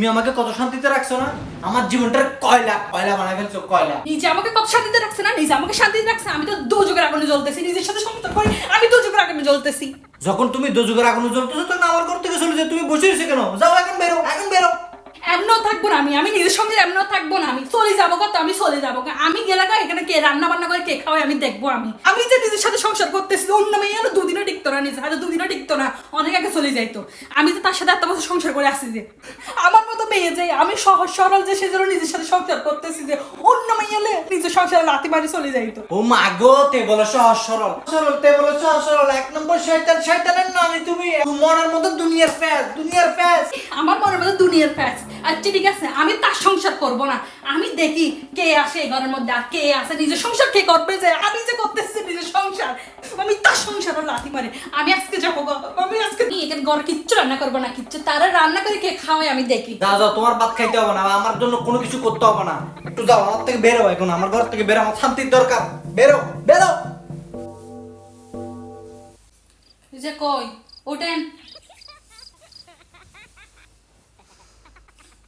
তুমি আমাকে কত শান্তিতে রাখছো না? আমার জীবনটার কয়লা কয়লা বানাই ফেলছো, কয়লা। নিজে আমাকে কত শান্তিতে রাখছে না, নিজে আমাকে শান্তিতে রাখছে। আমি তো দোজখের আগুনে জ্বলতেছি, নিজের সাথে সংসার করে আমি দোজখের আগুনে জ্বলতেছি। যখন তুমি দোজখের আগুনে জ্বলতেছো তখন আমার ঘর থেকে চলে যাও। তুমি বসে রয়েছো কেন? যাও, এখন বেরো, এখন বেরো। এমনও থাকবো না আমি নিজের সঙ্গে এমনও থাকবো না। আমি চলে যাবো কত, আমি চলে যাবো। আমি গেলে এখানে কে রান্না বান্না করে কে খাওয়াই আমি দেখবো। আমি যে নিজের সাথে সংসার করতেছি, অন্য মেয়ে হলো দুদিনও টিকতো না, নিজের হাতে দুদিনও টিকতো না, অনেক আগে চলে যাইতো। আমি তো তার সাথে এত বছর সংসার করে আসছি যে আমার মতো মেয়ে যে আমি সহজ সরল যে সেজন্য নিজের সাথে সংসার করতেছি, যে অন্য মেয়ে হলে নিজের সংসারে লাথি মারি চলে যাইতো। ও মা গো, তে বলো সহজ সরল, সরল তে বলো সহজ সরল। এক নম্বর শয়তান, শয়তানের নানি তুমি। মনের মতো দুনিয়ার ফ্যাস, দুনিয়ার ফ্যাস। আমার মনের মধ্যে দুনিয়ার প্যাচ। আচ্ছা ঠিক আছে, আমি তার সংসার করব না। আমি দেখি কে আসে এই ঘরের মধ্যে, আর কে আসে নিজের সংসার কে করবে। যে আমি যে করতেছি নিজের সংসার, আমি তার সংসারও লাথি মারি। আমি আজকে যাবো গো, আমি আজকে নিয়ে এখানে ঘরে কিচ্ছু রান্না করবো না, কিচ্ছু তারা রান্না করে কে খাওয়াই আমি দেখি। যাও যাও, তোমার ভাত খাইতে হবে না, আমার জন্য কোনো কিছু করতে হবে না। একটু যাও, আমার থেকে বেরো এখন, আমার ঘর থেকে বেরো। আমার শান্তির দরকার। বেরো, বেরো। এই যে কই ওঠেন,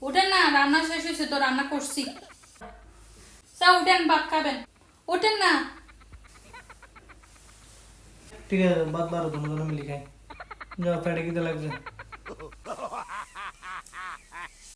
ওঠেন না, রান্না শেষ হয়েছে তো, রান্না করছি। স্যার উঠেন, ভাত খাবেন, ওঠেন না। ঠিক আছে, ভাত বারো, দুজনে মিলে খাই। যাও, পেটে খিদে লাগছে।